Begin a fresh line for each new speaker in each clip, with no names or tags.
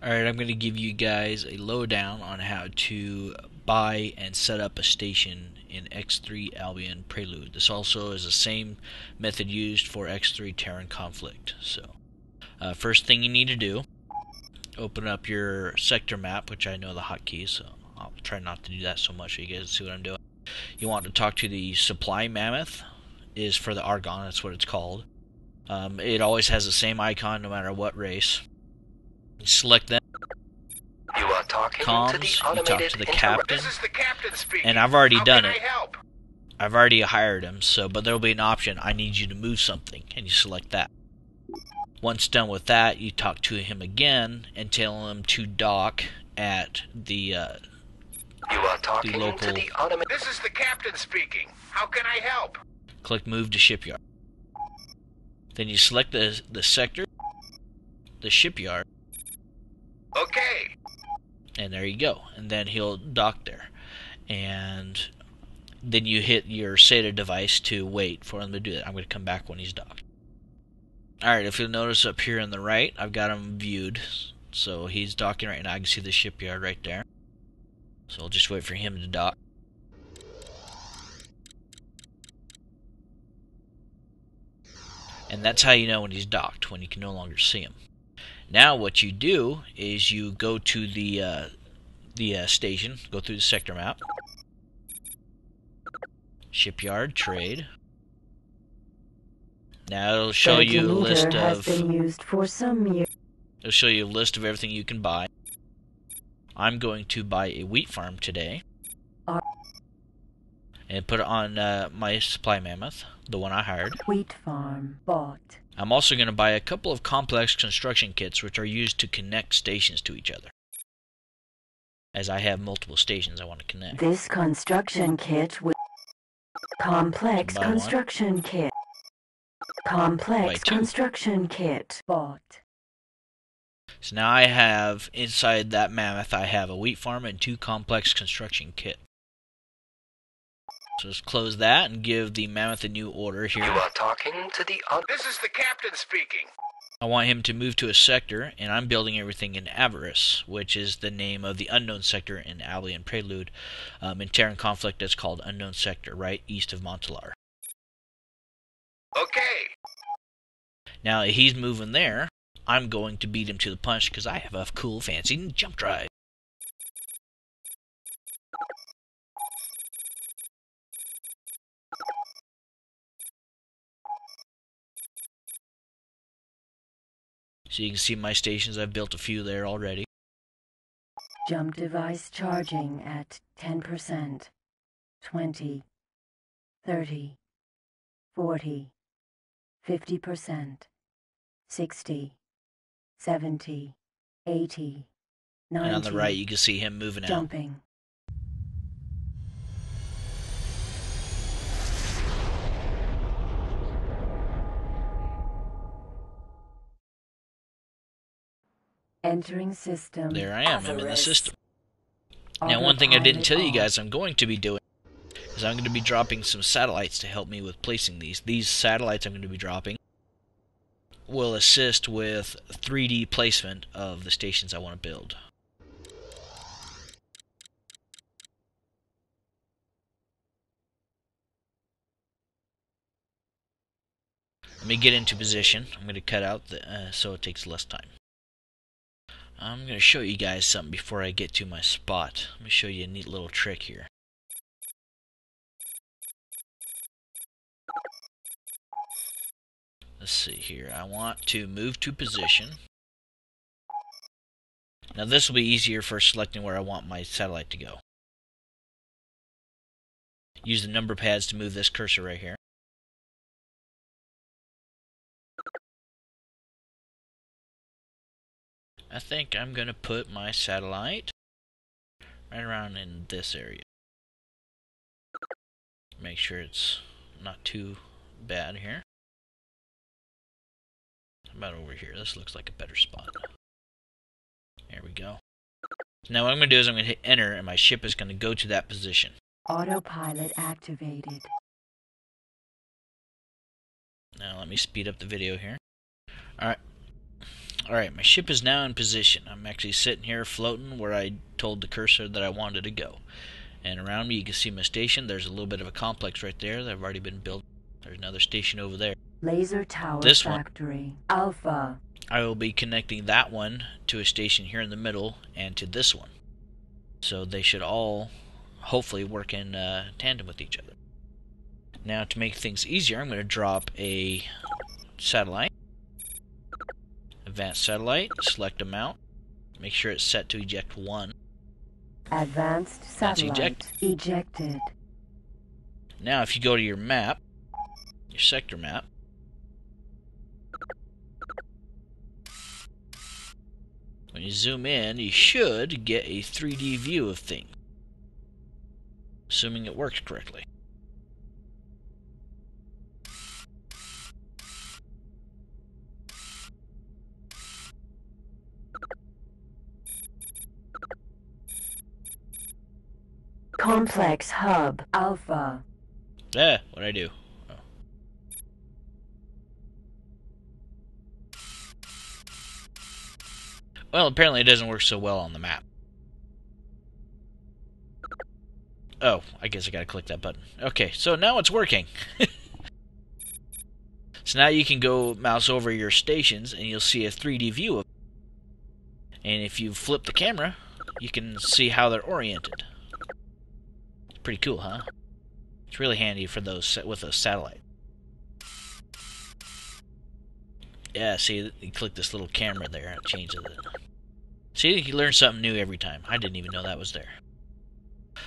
Alright, I'm going to give you guys a lowdown on how to buy and set up a station in X3 Albion Prelude. This also is the same method used for X3 Terran Conflict. So, first thing you need to do, open up your sector map, which I know the hotkeys, so I'll try not to do that so much so you guys see what I'm doing. You want to talk to the supply mammoth, is for the Argon, that's what it's called. It always has the same icon no matter what race. You select them.
You are talking
Comms,
to the
you talk
automated
to the captain.
This is the captain speaking.
And I've already
How
done
can
it.
I help?
I've already hired him, but there'll be an option, I need you to move something, and you select that. Once done with that, you talk to him again and tell him to dock at the
You are talking
local.
to the automated.
This is the captain speaking. How can I help?
Click move to shipyard. Then you select the sector, the shipyard,
Okay.
and there you go. And then he'll dock there. And then you hit your SATA device to wait for him to do that. I'm going to come back when he's docked. Alright, if you'll notice up here on the right, I've got him viewed. So he's docking right now. I can see the shipyard right there. So I'll just wait for him to dock. And that's how you know when he's docked, when you can no longer see him. Now what you do is you go to the station, go through the sector map, shipyard, trade. Now it'll show you a list of it'll show you a list of everything you can buy. I'm going to buy a wheat farm today and put it on my supply mammoth, the one I hired.
Wheat farm bought.
I'm also going to buy a couple of complex construction kits which are used to connect stations to each other, as I have multiple stations I want to connect.
This construction kit with complex
Buy one.
construction kit. Complex
Buy two.
construction kit bought.
So now I have, inside that mammoth, I have a wheat farm and 2 complex construction kit. So let's close that and give the mammoth a new order
You
here.
are talking to the
This is the captain speaking.
I want him to move to a sector, and I'm building everything in Avarice, which is the name of the unknown sector in Albion Prelude. In Terran Conflict, it's called Unknown Sector, right east of Montalar.
Okay.
Now he's moving there. I'm going to beat him to the punch because I have a cool, fancy jump drive. So you can see my stations. I've built a few there already.
Jump device charging at 10%, 20, 30, 40, 50%, 60, 70, 80, 90.
And on the right, you can see him moving out.
Jumping. Entering system.
There I am. I'm in the
Avarice.
system. Now, one thing I didn't tell you
Autopilot
guys I'm going to be doing is I'm going to be dropping some satellites to help me with placing these. These satellites I'm going to be dropping will assist with 3D placement of the stations I want to build. Let me get into position. I'm going to cut out so it takes less time. I'm going to show you guys something before I get to my spot. Let me show you a neat little trick here. Let's see here. I want to move to position. Now this will be easier for selecting where I want my satellite to go. Use the number pads to move this cursor right here. I think I'm going to put my satellite right around in this area. Make sure it's not too bad here. How about over here? This looks like a better spot. There we go. Now what I'm going to do is I'm going to hit enter and my ship is going to go to that position.
Autopilot activated.
Now let me speed up the video here. Alright. Alright, my ship is now in position. I'm actually sitting here floating where I told the cursor that I wanted to go. And around me you can see my station. There's a little bit of a complex right there that I've already been built. There's another station over there.
Laser Tower
This one.
Factory. Alpha.
I will be connecting that one to a station here in the middle and to this one. So they should all hopefully work in tandem with each other. Now to make things easier, I'm going to drop a satellite. Advanced satellite, select a mount. Make sure it's set to eject 1.
Advanced
That's
satellite ejected.
Now if you go to your map, your sector map, when you zoom in, you should get a 3D view of things. Assuming it works correctly.
Complex Hub Alpha.
What'd I do? Oh. Well, apparently it doesn't work so well on the map. Oh, I guess I gotta click that button. Okay, so now it's working. So now you can go mouse over your stations and you'll see a 3D view of it. And if you flip the camera, you can see how they're oriented. It's pretty cool, huh? It's really handy for those with a satellite. Yeah, see, you click this little camera there and it changes it. See, you learn something new every time. I didn't even know that was there.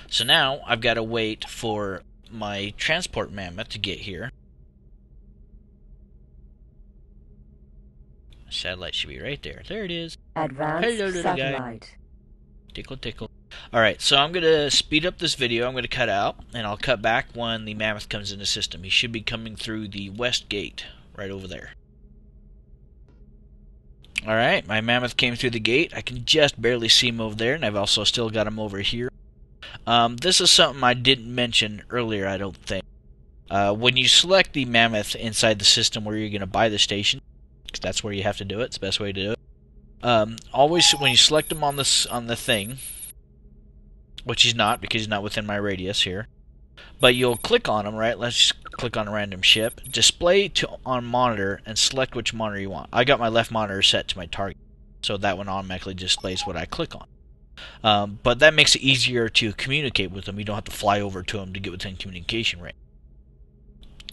So now I've got to wait for my transport mammoth to get here. Satellite should be right there. There it is.
Advanced
Hello, little
satellite.
guy. Tickle, tickle. Alright, so I'm going to speed up this video. I'm going to cut out, and I'll cut back when the mammoth comes in the system. He should be coming through the west gate, right over there. Alright, my mammoth came through the gate. I can just barely see him over there, and I've also still got him over here. This is something I didn't mention earlier, I don't think. When you select the mammoth inside the system where you're going to buy the station, because that's where you have to do it, it's the best way to do it. Always, when you select him on the thing, which he's not, because he's not within my radius here, but you'll click on him, right? Let's just click on a random ship. Display to on monitor, and select which monitor you want. I got my left monitor set to my target, so that one automatically displays what I click on. But that makes it easier to communicate with them. You don't have to fly over to them to get within communication range.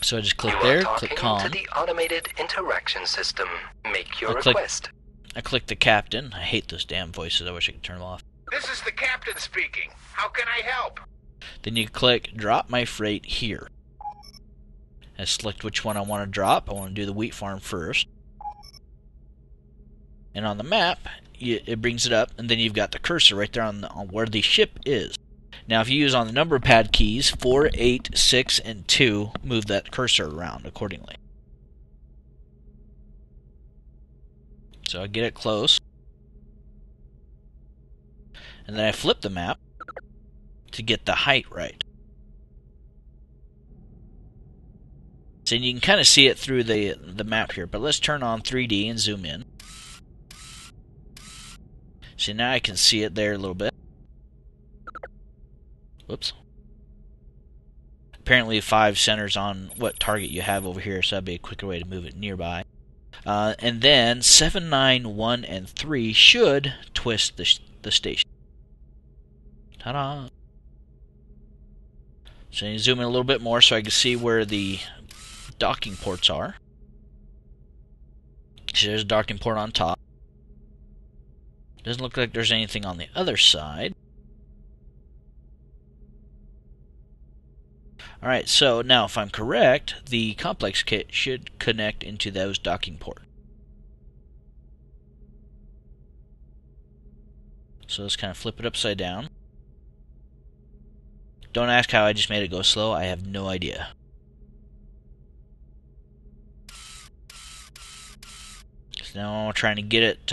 So I just click there, click
talking
con.
to the automated interaction system. Make your
I'll click-
request.
I click the captain. I hate those damn voices. I wish I could turn them off.
This is the captain speaking. How can I help?
Then you click drop my freight here. I select which one I want to drop. I want to do the wheat farm first. And on the map, it brings it up, and then you've got the cursor right there on where the ship is. Now, if you use on the number pad keys 4, 8, 6, and 2, move that cursor around accordingly. So I get it close. And then I flip the map to get the height right. So you can kind of see it through the map here, but let's turn on 3D and zoom in. So now I can see it there a little bit. Whoops. Apparently 5 centers on what target you have over here, so that'd be a quicker way to move it nearby. And then 7, 9, 1, and 3 should twist the station. Ta-da! So you zoom in a little bit more so I can see where the docking ports are. So there's a docking port on top. Doesn't look like there's anything on the other side. Alright, so now if I'm correct, the complex kit should connect into those docking ports. So let's kind of flip it upside down. Don't ask how I just made it go slow, I have no idea. So now I'm trying to get it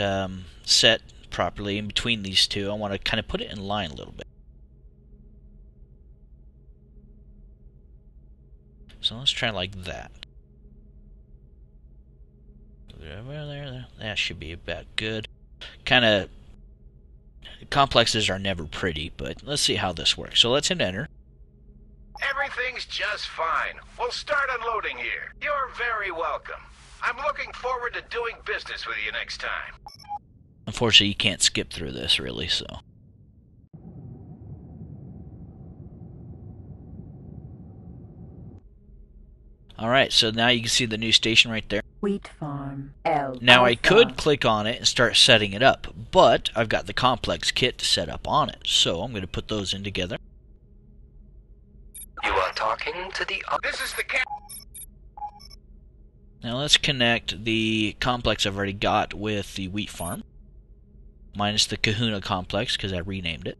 set properly in between these two. I want to kind of put it in line a little bit. So let's try like that. That should be about good. Kind of complexes are never pretty, but let's see how this works. So let's hit enter.
Everything's just fine. We'll start unloading here. You're very welcome. I'm looking forward to doing business with you next time.
Unfortunately, you can't skip through this, really, so. Alright, so now you can see the new station right there.
Wheat farm. L.
Now I
Alpha.
could click on it and start setting it up, but I've got the complex kit to set up on it, so I'm going to put those in together.
You are talking to the...
This is the cap...
Now let's connect the complex I've already got with the wheat farm, minus the Kahuna complex because I renamed it.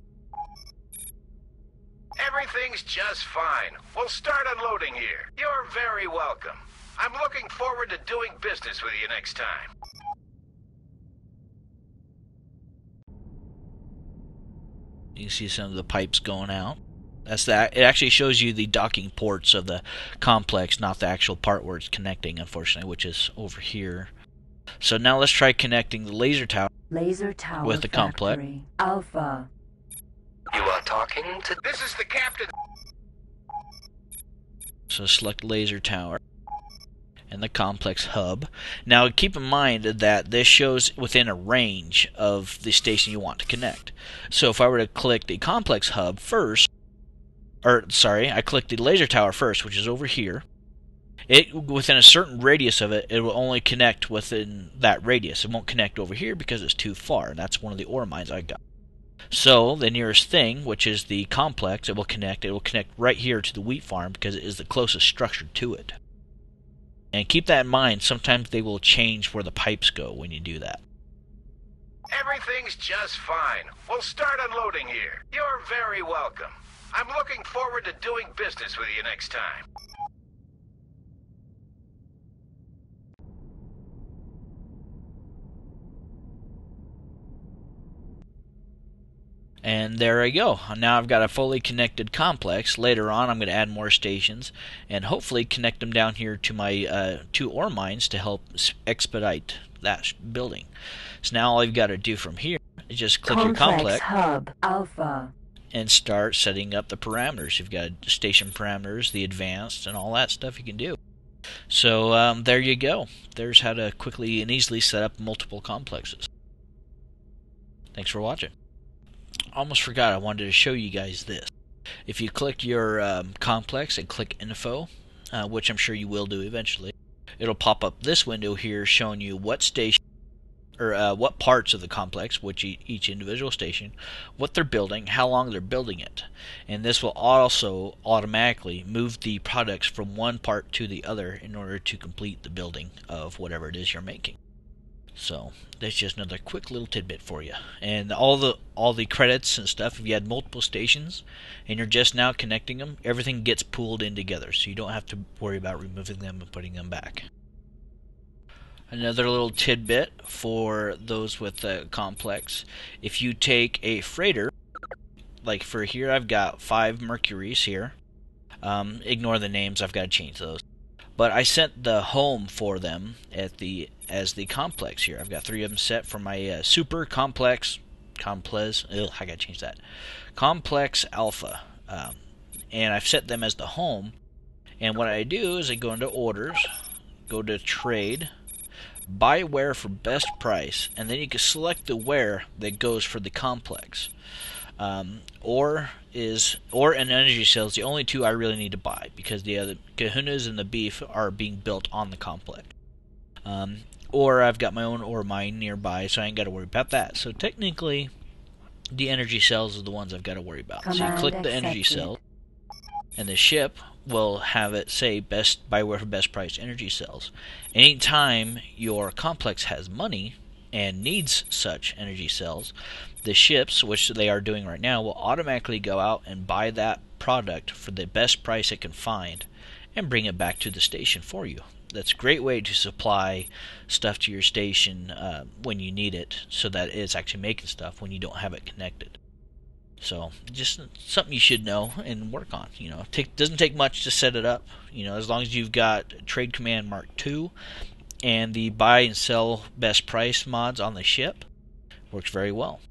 Everything's just fine. We'll start unloading here. You're very welcome. I'm looking forward to doing business with you next time.
You can see some of the pipes going out. That's that. It actually shows you the docking ports of the complex, not the actual part where it's connecting, unfortunately, which is over here. So now let's try connecting the laser tower with the complex.
Alpha.
You are talking to...
This is the captain.
So select laser tower and the complex hub. Now keep in mind that this shows within a range of the station you want to connect. So if I were to click the complex hub first, I clicked the laser tower first, which is over here. Within a certain radius of it, it will only connect within that radius. It won't connect over here because it's too far. That's one of the ore mines I got. So the nearest thing, which is the complex, it will connect right here to the wheat farm because it is the closest structure to it. And keep that in mind, sometimes they will change where the pipes go when you do that.
Everything's just fine. We'll start unloading here. You're very welcome. I'm looking forward to doing business with you next time.
And there I go. Now I've got a fully connected complex. Later on I'm going to add more stations and hopefully connect them down here to my 2 ore mines to help expedite that building. So now all you've got to do from here is just click your complex
hub. Alpha.
and start setting up the parameters. You've got station parameters, the advanced, and all that stuff you can do. So there you go. There's how to quickly and easily set up multiple complexes. Thanks for watching. Almost forgot, I wanted to show you guys this. If you click your complex and click info, which I'm sure you will do eventually, it'll pop up this window here showing you what station or what parts of the complex, which each individual station, what they're building, how long they're building it. And this will also automatically move the products from one part to the other in order to complete the building of whatever it is you're making. So that's just another quick little tidbit for you. And all the credits and stuff, if you had multiple stations and you're just now connecting them, everything gets pooled in together, so you don't have to worry about removing them and putting them back. Another little tidbit for those with the complex: if you take a freighter, like for here I've got 5 Mercuries here. Ignore the names, I've got to change those. But I sent the home for them as the complex here. I've got 3 of them set for my super complex. I gotta change that. Complex Alpha. And I've set them as the home. And what I do is I go into orders, go to trade, buy ware for best price, and then you can select the ware that goes for the complex. Or an energy cells, the only 2 I really need to buy, because the other kahunas and the beef are being built on the complex. Or I've got my own ore mine nearby, so I ain't got to worry about that. So technically, the energy cells are the ones I've got to worry about. So you click the energy cell, and the ship will have it say buy ware for best price energy cells. Anytime your complex has money and needs such energy cells, the ships, which they are doing right now, will automatically go out and buy that product for the best price it can find and bring it back to the station for you. That's a great way to supply stuff to your station when you need it, so that it's actually making stuff when you don't have it connected. So just something you should know and work on. You know, doesn't take much to set it up. You know, as long as you've got Trade Command Mark II And the buy and sell best price mods on the ship works very well.